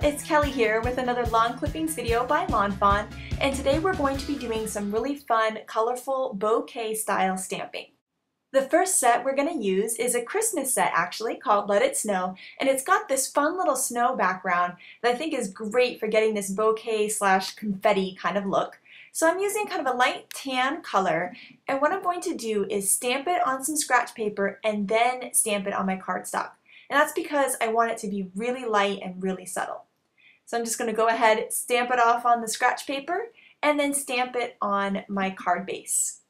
it's Kelly here with another lawn clippings video by Lawn Fawn, and today we're going to be doing some really fun, colorful bouquet style stamping. The first set we're going to use is a Christmas set actually called Let It Snow, and it's got this fun little snow background that I think is great for getting this bouquet slash confetti kind of look. So I'm using kind of a light tan color, and what I'm going to do is stamp it on some scratch paper and then stamp it on my cardstock. And that's because I want it to be really light and really subtle. So I'm just going to go ahead, stamp it off on the scratch paper, and then stamp it on my card base.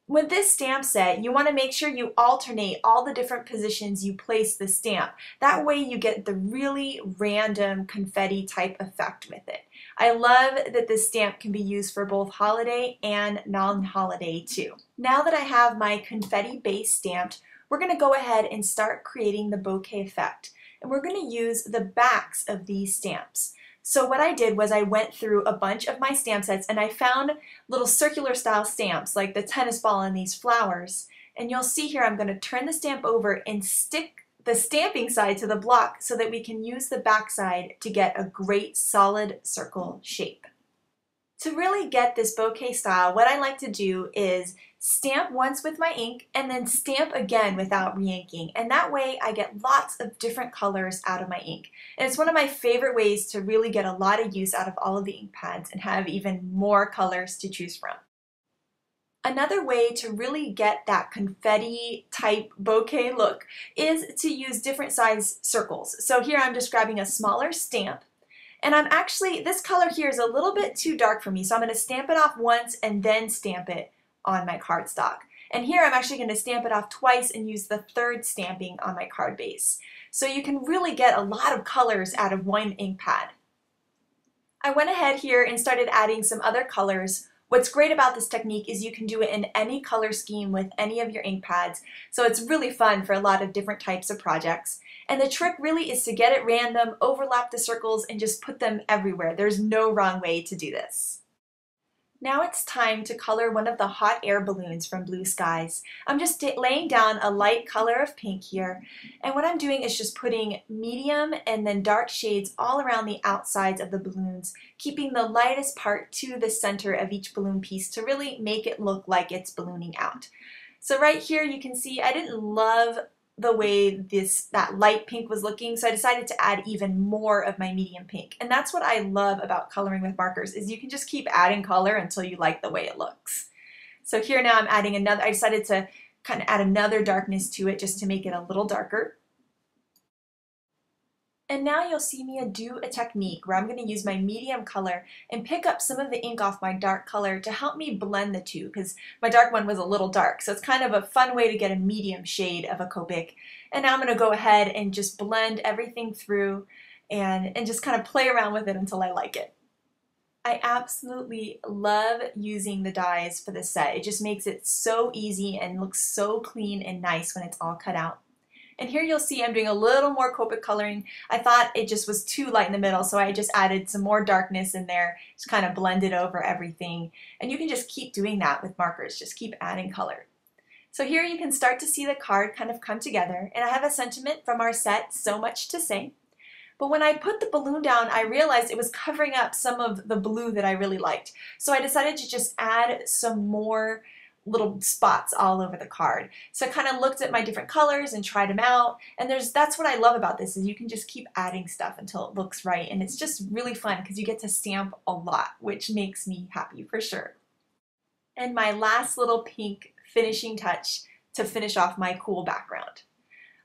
With this stamp set, you want to make sure you alternate all the different positions you place the stamp. That way you get the really random confetti type effect with it. I love that this stamp can be used for both holiday and non-holiday too. Now that I have my confetti base stamped, we're going to go ahead and start creating the bouquet effect. And we're going to use the backs of these stamps. So what I did was I went through a bunch of my stamp sets and I found little circular style stamps like the tennis ball and these flowers. And you'll see here I'm going to turn the stamp over and stick the stamping side to the block so that we can use the back side to get a great solid circle shape. To really get this bouquet style, what I like to do is stamp once with my ink and then stamp again without re-inking, and that way I get lots of different colors out of my ink. And it's one of my favorite ways to really get a lot of use out of all of the ink pads and have even more colors to choose from. Another way to really get that confetti type bouquet look is to use different size circles. So here I'm just grabbing a smaller stamp. And I'm actually, this color here is a little bit too dark for me, so I'm going to stamp it off once and then stamp it on my cardstock. And here I'm actually going to stamp it off twice and use the third stamping on my card base. So you can really get a lot of colors out of one ink pad. I went ahead here and started adding some other colors. What's great about this technique is you can do it in any color scheme with any of your ink pads, so it's really fun for a lot of different types of projects. And the trick really is to get it random, overlap the circles, and just put them everywhere. There's no wrong way to do this. Now it's time to color one of the hot air balloons from Blue Skies. I'm just laying down a light color of pink here, and what I'm doing is just putting medium and then dark shades all around the outsides of the balloons, keeping the lightest part to the center of each balloon piece to really make it look like it's ballooning out. So right here you can see I didn't love the way that light pink was looking, so I decided to add even more of my medium pink. And that's what I love about coloring with markers, is you can just keep adding color until you like the way it looks. So here now I'm adding another, I decided to kind of add another darkness to it just to make it a little darker. And now you'll see me do a technique where I'm going to use my medium color and pick up some of the ink off my dark color to help me blend the two, because my dark one was a little dark. So it's kind of a fun way to get a medium shade of a Copic. And now I'm going to go ahead and just blend everything through and just kind of play around with it until I like it. I absolutely love using the dies for this set. It just makes it so easy and looks so clean and nice when it's all cut out. And here you'll see I'm doing a little more Copic coloring. I thought it just was too light in the middle, so I just added some more darkness in there, just kind of blended over everything. And you can just keep doing that with markers, just keep adding color. So here you can start to see the card kind of come together, and I have a sentiment from our set, So Much to Say. But when I put the balloon down, I realized it was covering up some of the blue that I really liked. So I decided to just add some more little spots all over the card. So I kind of looked at my different colors and tried them out, and that's what I love about this, is you can just keep adding stuff until it looks right, and it's just really fun because you get to stamp a lot, which makes me happy for sure. And my last little pink finishing touch to finish off my cool background.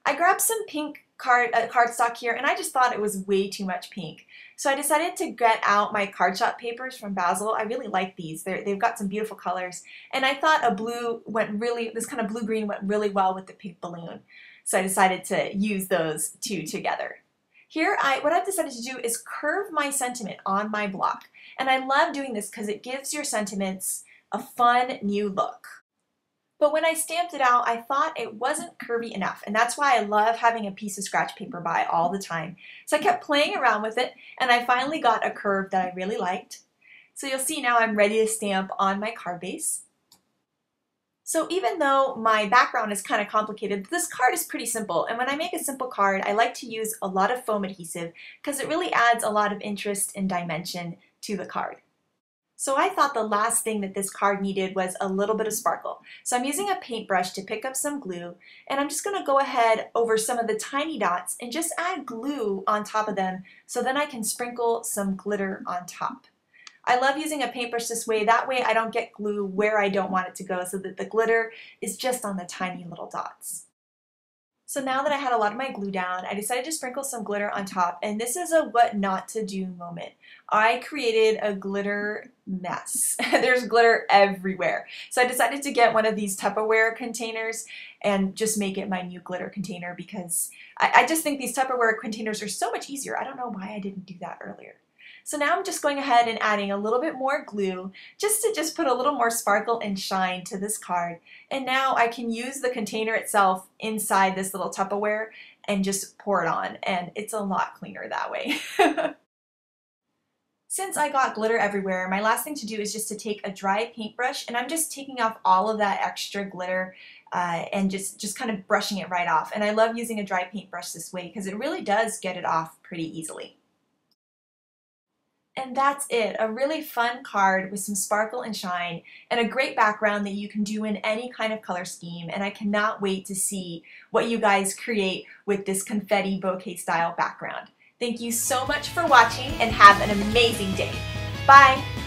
I grabbed some pink cardstock here, and I just thought it was way too much pink. So I decided to get out my cardstock papers from Basil. I really like these. They've got some beautiful colors, and I thought a blue this kind of blue-green went really well with the pink balloon. So I decided to use those two together. Here, what I've decided to do is curve my sentiment on my block. And I love doing this because it gives your sentiments a fun new look. But when I stamped it out, I thought it wasn't curvy enough, and that's why I love having a piece of scratch paper by all the time. So I kept playing around with it, and I finally got a curve that I really liked. So you'll see now I'm ready to stamp on my card base. So even though my background is kind of complicated, this card is pretty simple. And when I make a simple card, I like to use a lot of foam adhesive because it really adds a lot of interest and dimension to the card. So I thought the last thing that this card needed was a little bit of sparkle. So I'm using a paintbrush to pick up some glue, and I'm just going to go ahead over some of the tiny dots and just add glue on top of them so then I can sprinkle some glitter on top. I love using a paintbrush this way. That way I don't get glue where I don't want it to go so that the glitter is just on the tiny little dots. So now that I had a lot of my glue down, I decided to sprinkle some glitter on top, and this is a what not to do moment. I created a glitter mess. There's glitter everywhere. So I decided to get one of these Tupperware containers and just make it my new glitter container because I just think these Tupperware containers are so much easier. I don't know why I didn't do that earlier. So now I'm just going ahead and adding a little bit more glue just to put a little more sparkle and shine to this card. And now I can use the container itself inside this little Tupperware and just pour it on, and it's a lot cleaner that way. Since I got glitter everywhere, my last thing to do is just to take a dry paintbrush, and I'm just taking off all of that extra glitter and just kind of brushing it right off. And I love using a dry paintbrush this way because it really does get it off pretty easily. And that's it, a really fun card with some sparkle and shine and a great background that you can do in any kind of color scheme, and I cannot wait to see what you guys create with this confetti bouquet style background. Thank you so much for watching and have an amazing day. Bye!